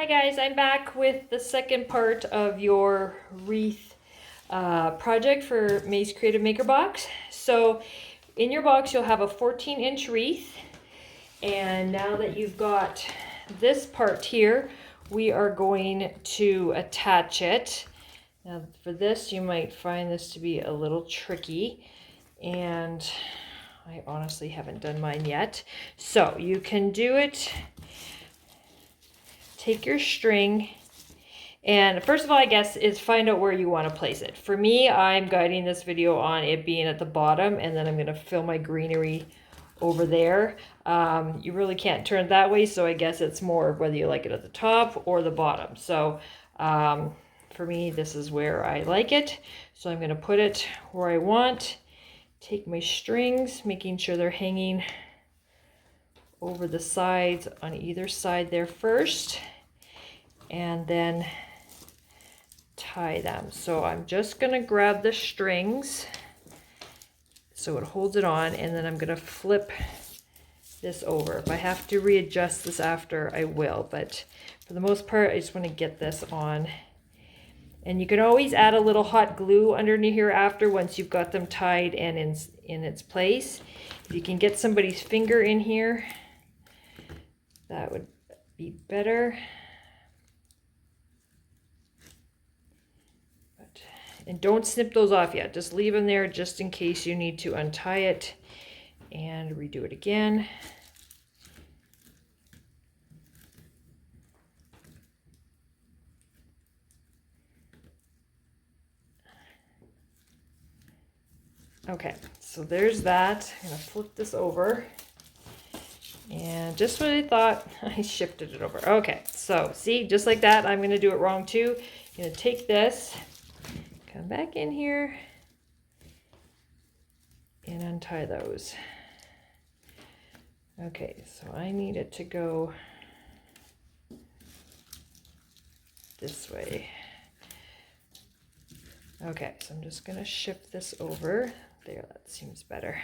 Hi guys, I'm back with the second part of your wreath project for May's Creative Maker box. So in your box you'll have a 14-inch wreath, and now that you've got this part here, we are going to attach it. Now for this you might find this to be a little tricky, and I honestly haven't done mine yet. So you can do it. Take your string, and first of all, I guess, is find out where you want to place it. For me, I'm guiding this video on it being at the bottom, and then I'm going to fill my greenery over there. You really can't turn it that way, so I guess it's more whether you like it at the top or the bottom. So for me, this is where I like it. So I'm going to put it where I want. Take my strings, making sure they're hanging over the sides on either side there first, and then tie them. So I'm just going to grab the strings so it holds it on, and then I'm going to flip this over. If I have to readjust this after, I will, but for the most part, I just want to get this on. And you can always add a little hot glue underneath here after, once you've got them tied and in its place. If you can get somebody's finger in here, that would be better. And don't snip those off yet. Just leave them there just in case you need to untie it and redo it again. Okay, so there's that. I'm gonna flip this over. And just what I thought, I shifted it over. Okay, so see, just like that, I'm gonna do it wrong too. I'm gonna take this, come back in here, and untie those. Okay, so I need it to go this way. Okay, so I'm just gonna shift this over. There, that seems better.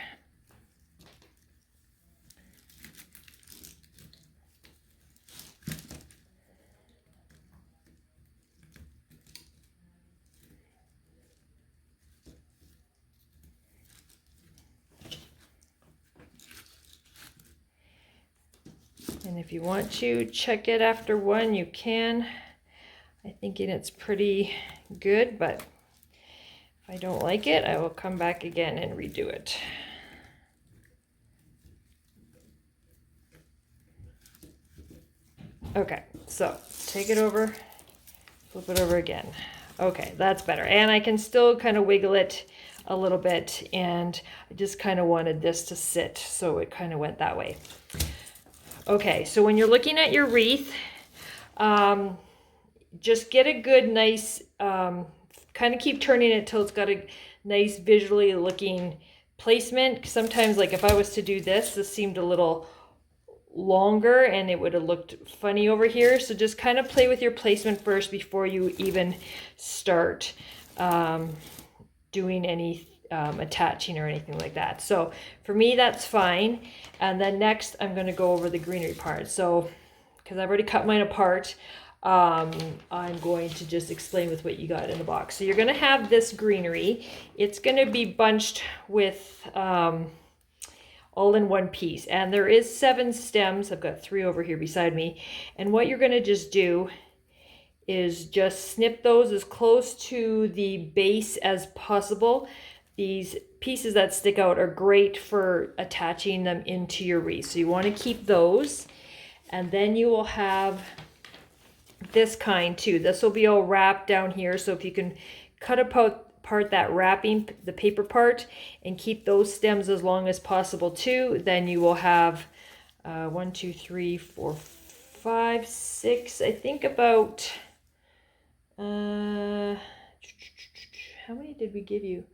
And if you want to check it after one, you can. I think it's pretty good, but if I don't like it, I will come back again and redo it. Okay, so take it over, flip it over again. Okay, that's better. And I can still kind of wiggle it a little bit, and I just kind of wanted this to sit, so it kind of went that way. Okay, so when you're looking at your wreath, just get a good, nice, kind of keep turning it till it's got a nice visually looking placement. Sometimes, like if I was to do this seemed a little longer and it would have looked funny over here. So just kind of play with your placement first before you even start doing any attaching or anything like that. So for me, that's fine. And then next I'm going to go over the greenery part. So because I've already cut mine apart, I'm going to just explain with what you got in the box. So you're going to have this greenery. It's going to be bunched with all in one piece, and there is 7 stems. I've got 3 over here beside me, and what you're going to just do is just snip those as close to the base as possible. These pieces that stick out are great for attaching them into your wreath, so you want to keep those. And then you will have this kind too. This will be all wrapped down here, so if you can cut apart that wrapping, the paper part, and keep those stems as long as possible too, then you will have 1, 2, 3, 4, 5, 6, I think about how many did we give you?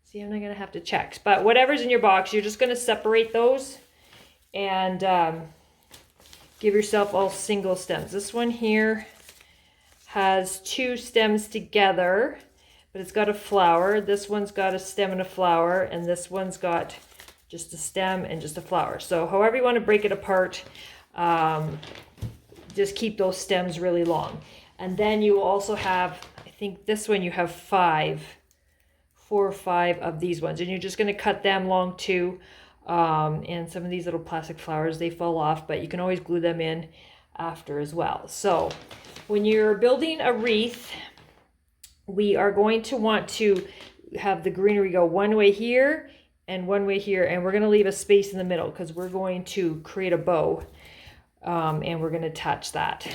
See, I'm not gonna have to check, but whatever's in your box, you're just gonna separate those and give yourself all single stems. This one here has 2 stems together, but it's got a flower. This one's got a stem and a flower, and this one's got just a stem and just a flower. So however you want to break it apart, just keep those stems really long. And then you also have, I think this one you have 4 or 5 of these ones, and you're just going to cut them long too. And some of these little plastic flowers, they fall off, but you can always glue them in after as well. So when you're building a wreath, we are going to want to have the greenery go one way here and one way here, and we're going to leave a space in the middle because we're going to create a bow, and we're going to attach that.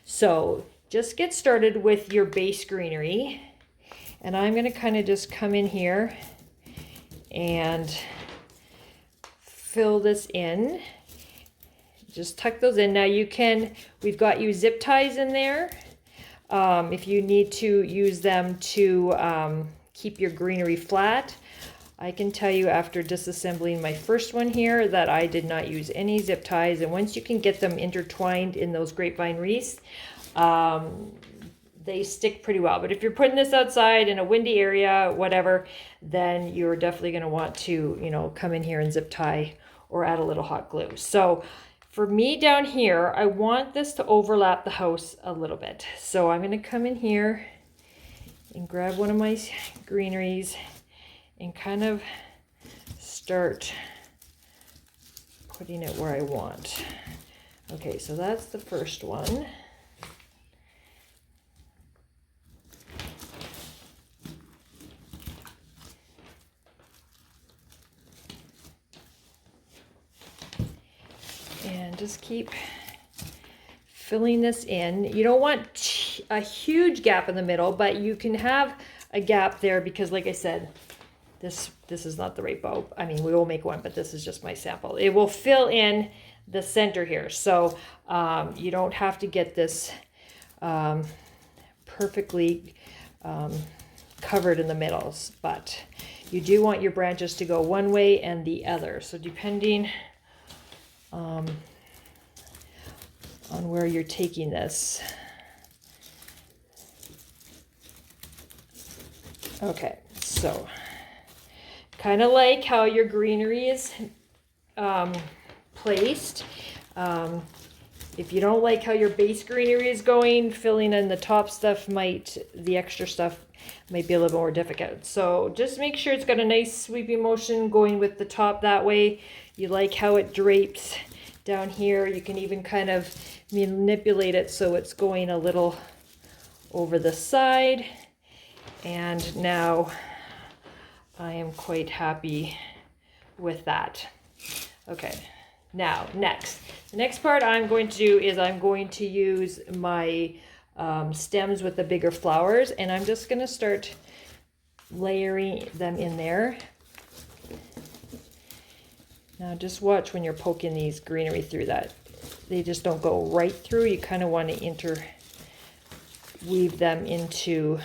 So just get started with your base greenery, and I'm going to kind of just come in here and fill this in. Just tuck those in. Now you can, we've got you zip ties in there. If you need to use them to keep your greenery flat. I can tell you after disassembling my first one here that I did not use any zip ties, and once you can get them intertwined in those grapevine wreaths, they stick pretty well. But if you're putting this outside in a windy area, whatever, then you're definitely going to want to, you know, come in here and zip tie or add a little hot glue. So for me down here, I want this to overlap the house a little bit. So I'm going to come in here and grab one of my greeneries and kind of start putting it where I want. Okay, so that's the first one. And just keep filling this in. You don't want a huge gap in the middle, but you can have a gap there because, like I said, this is not the right bow. I mean, we will make one, but this is just my sample. It will fill in the center here. So you don't have to get this perfectly covered in the middles, but you do want your branches to go one way and the other. So depending on where you're taking this. Okay, so kind of like how your greenery is placed. If you don't like how your base greenery is going, filling in the top stuff the extra stuff might be a little more difficult. So just make sure it's got a nice sweeping motion going with the top that way. You like how it drapes down here. You can even kind of manipulate it so it's going a little over the side. And now I am quite happy with that. Okay, now next. The next part I'm going to do is I'm going to use my stems with the bigger flowers, and I'm just going to start layering them in there. Now just watch when you're poking these greenery through that. They just don't go right through. You kind of want to interweave them into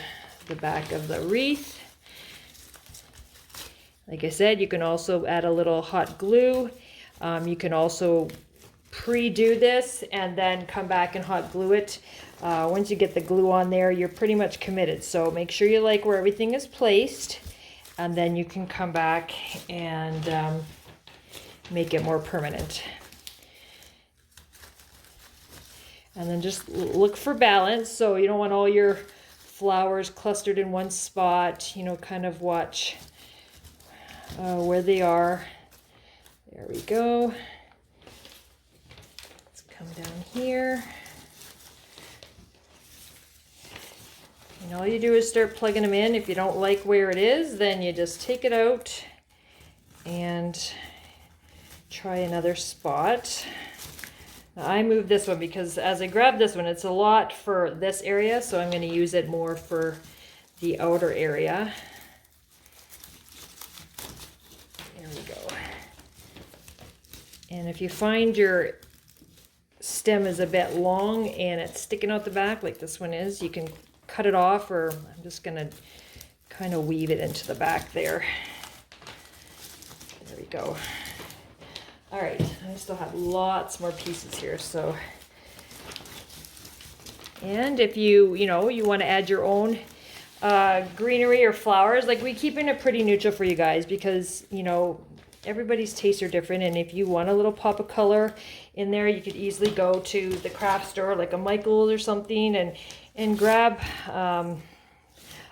the back of the wreath. Like I said, you can also add a little hot glue. You can also pre-do this and then come back and hot glue it. Once you get the glue on there, you're pretty much committed. So make sure you like where everything is placed, and then you can come back and make it more permanent. And then just look for balance. So you don't want all your flowers clustered in one spot. You know, kind of watch where they are. There we go. Let's come down here. And all you do is start plugging them in. If you don't like where it is, then you just take it out and try another spot. Now I moved this one because as I grab this one, it's a lot for this area, so I'm going to use it more for the outer area. There we go. And if you find your stem is a bit long and it's sticking out the back like this one is, you can cut it off, or I'm just going to kind of weave it into the back there. There we go. All right, I still have lots more pieces here, so. And if you want to add your own greenery or flowers, like we keeping it pretty neutral for you guys because, you know, everybody's tastes are different, and if you want a little pop of color in there, you could easily go to the craft store like a Michael's or something and grab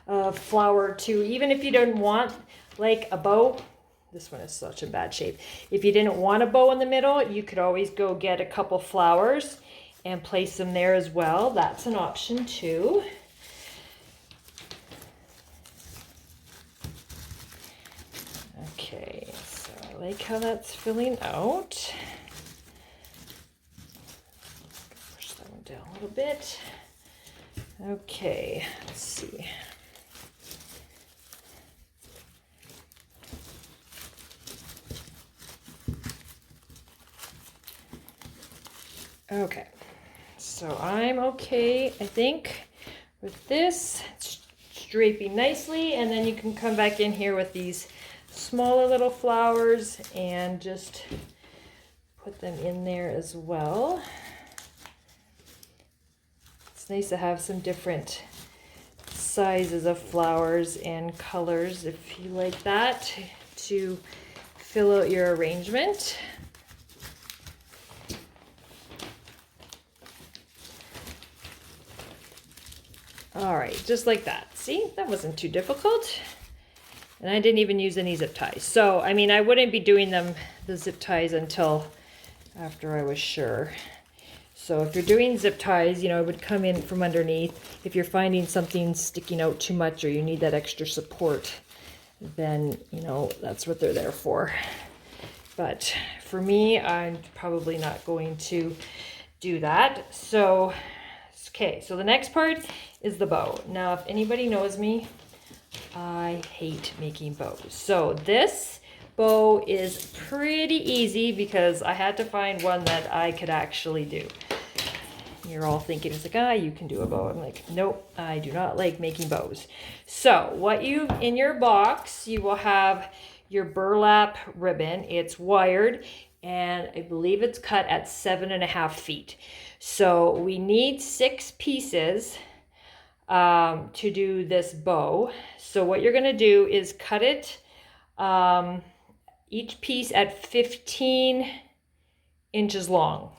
a flower too. Even if you don't want like a bow, this one is such a bad shape. If you didn't want a bow in the middle, you could always go get a couple flowers and place them there as well. That's an option too. Okay, so I like how that's filling out. Push that one down a little bit. Okay, let's see. Okay, so I'm okay, I think, with this. It's draping nicely, and then you can come back in here with these smaller little flowers and just put them in there as well. It's nice to have some different sizes of flowers and colors if you like that to fill out your arrangement. All right, just like that. See, that wasn't too difficult. And I didn't even use any zip ties. So, I mean, I wouldn't be doing the zip ties until after I was sure. So if you're doing zip ties, you know, it would come in from underneath. If you're finding something sticking out too much or you need that extra support, then, you know, that's what they're there for. But for me, I'm probably not going to do that. So, okay, so the next part is the bow. Now, if anybody knows me, I hate making bows. So this bow is pretty easy because I had to find one that I could actually do. You're all thinking, it's like, ah, you can do a bow. I'm like, nope, I do not like making bows. So what in your box, you will have your burlap ribbon. It's wired, and I believe it's cut at 7.5 feet. So we need 6 pieces to do this bow. So what you're gonna do is cut it, each piece at 15 inches long.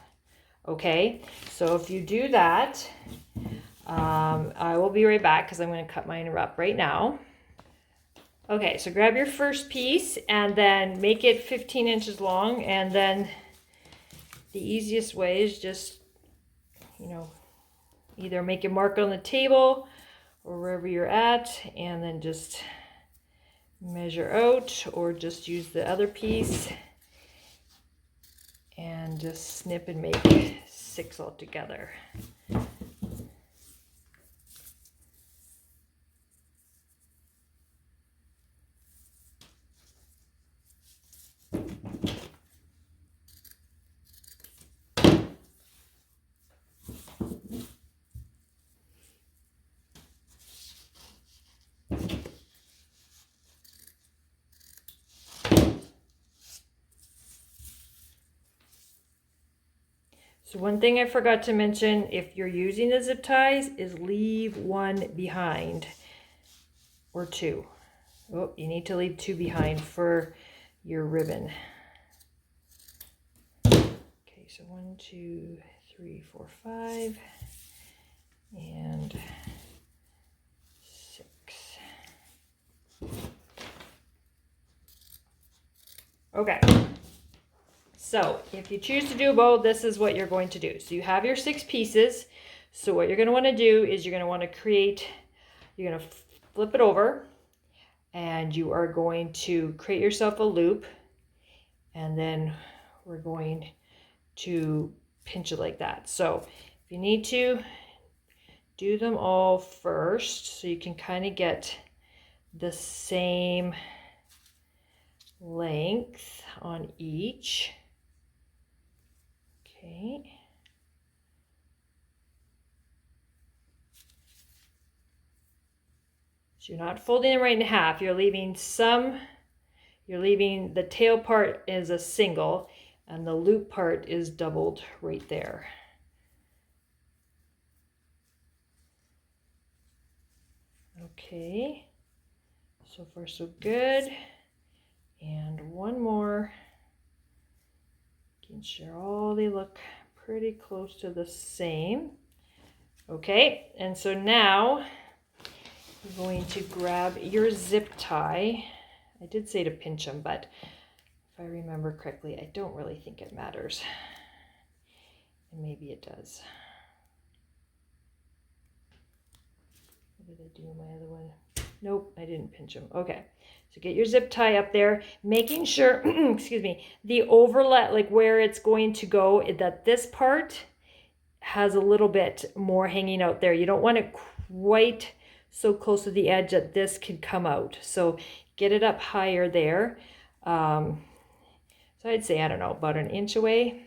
Okay, so if you do that, I will be right back because I'm going to cut mine up right now. Okay, so grab your first piece and then make it 15 inches long, and then the easiest way is just, you know, either make a mark on the table or wherever you're at, and then just measure out, or just use the other piece and just snip and make 6 altogether. So one thing I forgot to mention, if you're using the zip ties, is leave one behind, or 2. Oh, you need to leave 2 behind for your ribbon. Okay, so 1, 2, 3, 4, 5, and 6. Okay. So if you choose to do a bow, this is what you're going to do. So you have your 6 pieces. So what you're going to want to do is you're going to want to you're going to flip it over, and you are going to create yourself a loop, and then we're going to pinch it like that. So if you need to, do them all first so you can kind of get the same length on each. Okay. So you're not folding it right in half. You're leaving the tail part is a single, and the loop part is doubled right there. Okay. So far so good. And one more. Making sure all they look pretty close to the same. Okay, and so now you're going to grab your zip tie. I did say to pinch them, but if I remember correctly, I don't really think it matters. And maybe it does. What did I do in my other one? Nope, I didn't pinch them. Okay, so get your zip tie up there, making sure, excuse me, the overlap, like where it's going to go, that this part has a little bit more hanging out there. You don't want it quite so close to the edge that this could come out. So get it up higher there. So I'd say, I don't know, about an inch away,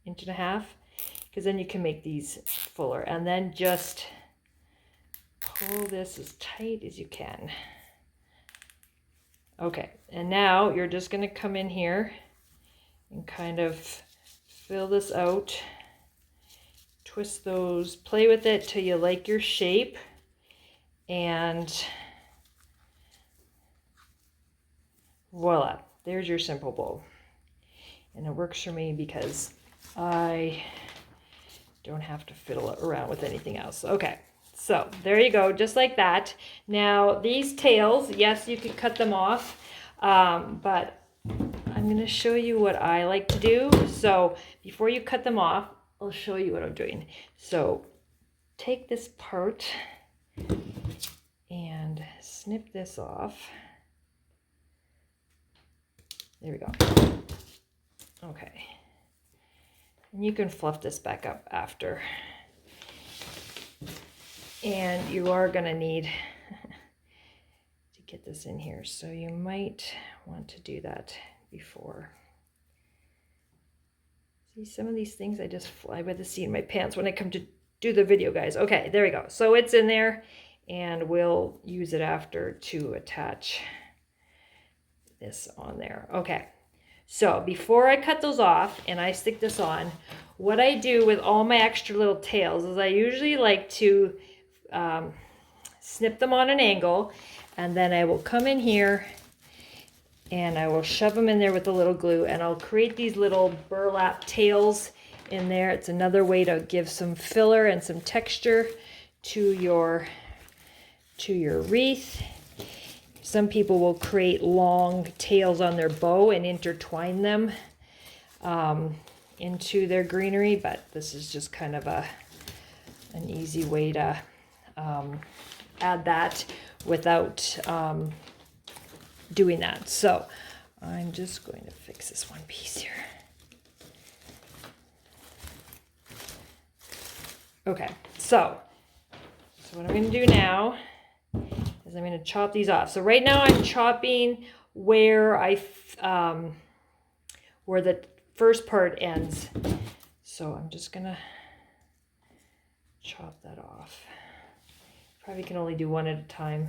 inch and a half, because then you can make these fuller. And then just pull this as tight as you can. Okay, and now you're just going to come in here and kind of fill this out. Twist those, play with it till you like your shape, and voila, there's your simple bow. And it works for me because I don't have to fiddle around with anything else. Okay, so there you go, just like that. Now these tails, yes, you could cut them off, but I'm going to show you what I like to do. So before you cut them off, I'll show you what I'm doing. So take this part and snip this off. There we go. Okay. And you can fluff this back up after. And you are going to need to get this in here. So you might want to do that before. See, some of these things I just fly by the seat of my pants when I come to do the video, guys. Okay, there we go. So it's in there, and we'll use it after to attach this on there. Okay, so before I cut those off and I stick this on, what I do with all my extra little tails is I usually like to snip them on an angle, and then I will come in here and I will shove them in there with a little glue, and I'll create these little burlap tails in there. It's another way to give some filler and some texture to your wreath. Some people will create long tails on their bow and intertwine them into their greenery, but this is just kind of an easy way to add that without doing that. So I'm just going to fix this one piece here. Okay, so what I'm going to do now is I'm going to chop these off. So right now I'm chopping where where the first part ends. So I'm just going to chop that off. Probably can only do one at a time.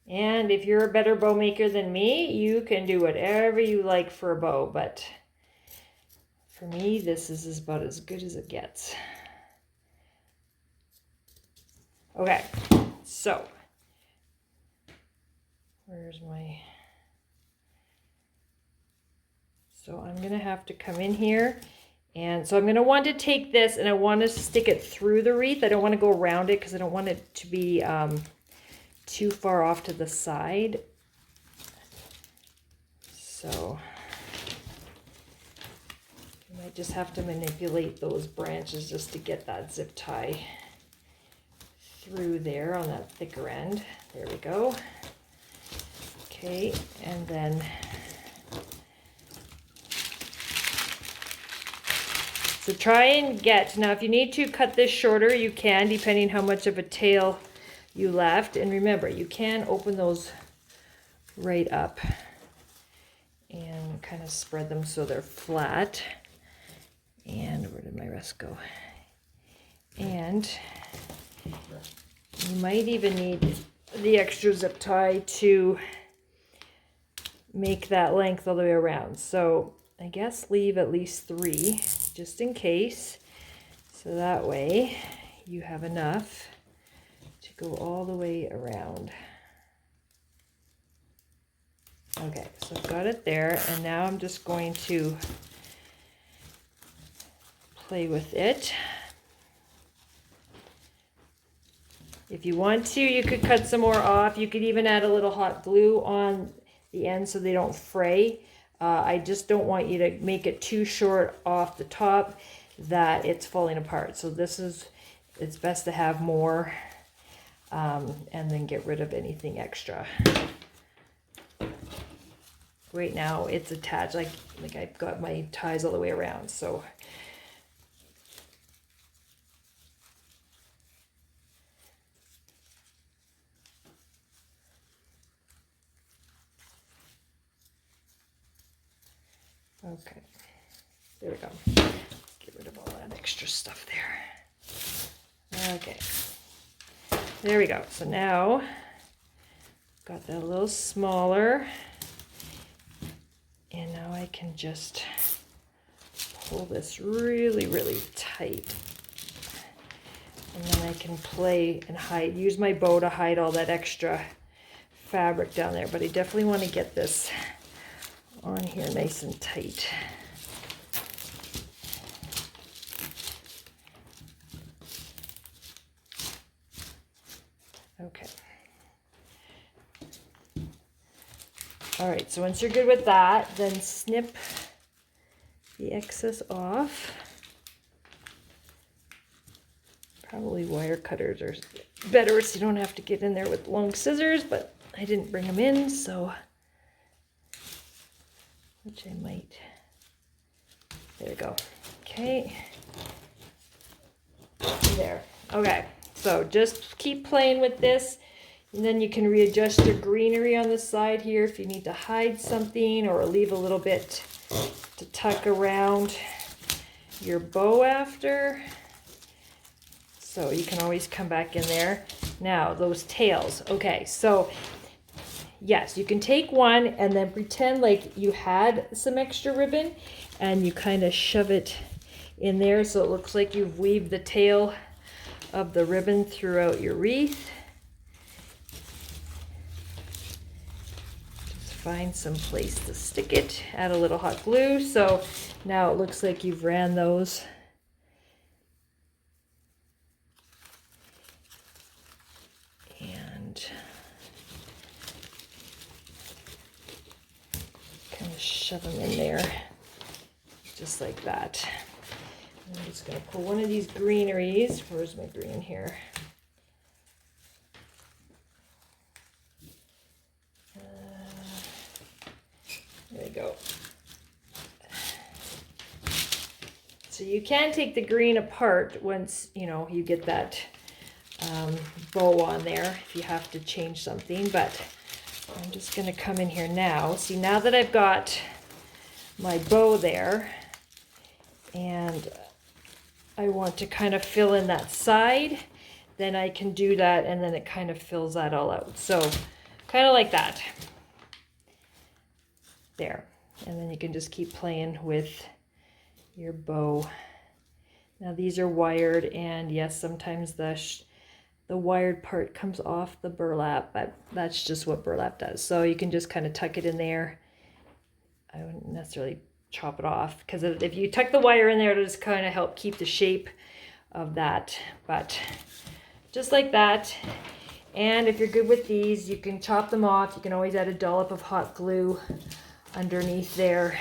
And if you're a better bow maker than me, you can do whatever you like for a bow, but for me, this is about as good as it gets. Okay, so where's my... So I'm going to have to come in here, and so I'm going to want to take this and I want to stick it through the wreath. I don't want to go around it because I don't want it to be too far off to the side. So you might just have to manipulate those branches just to get that zip tie through there on that thicker end. There we go. Okay, and then so try and get, now if you need to cut this shorter, you can, depending how much of a tail you left. And remember, you can open those right up and kind of spread them so they're flat. And where did my rest go? And you might even need the extra zip tie to make that length all the way around. So I guess leave at least 3 just in case. So that way you have enough to go all the way around. Okay, so I've got it there, and now I'm just going to play with it. If you want to, you could cut some more off. You could even add a little hot glue on the end so they don't fray. I just don't want you to make it too short off the top that it's falling apart. So it's best to have more and then get rid of anything extra. Right now it's attached, like I've got my ties all the way around, so. Okay, there we go. Get rid of all that extra stuff there. Okay, there we go. So now, got that a little smaller. And now I can just pull this really, really tight. And then I can play and use my bow to hide all that extra fabric down there. But I definitely want to get this on here nice and tight. Okay. All right, so once you're good with that, then snip the excess off. Probably wire cutters are better so you don't have to get in there with long scissors, but I didn't bring them in, so, which I might. There we go. Okay. There. Okay, so just keep playing with this. And then you can readjust your greenery on the side here if you need to hide something or leave a little bit to tuck around your bow after. So you can always come back in there. Now, those tails. Okay, so yes, you can take one and then pretend like you had some extra ribbon and you kind of shove it in there so it looks like you've weaved the tail of the ribbon throughout your wreath. Find some place to stick it, add a little hot glue. So now it looks like you've ran those. And kind of shove them in there, just like that. And I'm just gonna pull one of these greeneries. Where's my green here? There we go. So you can take the green apart once, you know, you get that bow on there if you have to change something, but I'm just going to come in here now. See, now that I've got my bow there and I want to kind of fill in that side, then I can do that and then it kind of fills that all out. So kind of like that. There, and then you can just keep playing with your bow. Now these are wired, and yes, sometimes the wired part comes off the burlap, but that's just what burlap does. So you can just kind of tuck it in there. I wouldn't necessarily chop it off, because if you tuck the wire in there, it'll just kind of help keep the shape of that. But just like that. And if you're good with these, you can chop them off. You can always add a dollop of hot glue underneath there,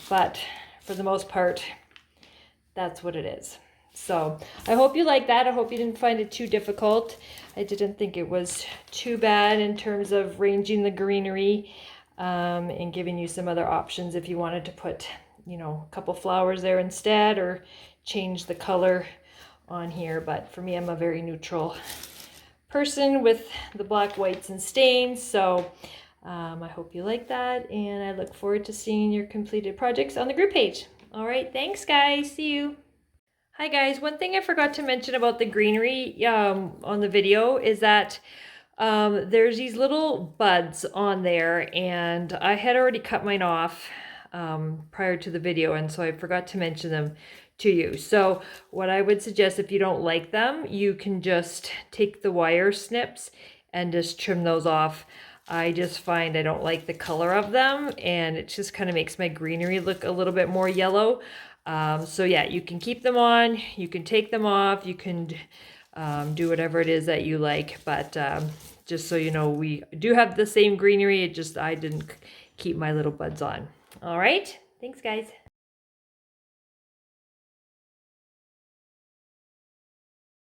but for the most part, that's what it is. So I hope you like that. I hope you didn't find it too difficult. I didn't think it was too bad in terms of ranging the greenery and giving you some other options if you wanted to put, you know, a couple flowers there instead or change the color on here. But for me, I'm a very neutral person with the black, whites, and stains. So I hope you like that, and I look forward to seeing your completed projects on the group page. All right, thanks guys, see you. Hi guys, one thing I forgot to mention about the greenery on the video is that there's these little buds on there, and I had already cut mine off prior to the video, and so I forgot to mention them to you. So what I would suggest, if you don't like them, you can just take the wire snips and just trim those off. I just find I don't like the color of them, and it just kind of makes my greenery look a little bit more yellow. So yeah, you can keep them on, you can take them off, you can do whatever it is that you like, but just so you know, we do have the same greenery, it just I didn't keep my little buds on. All right, thanks guys.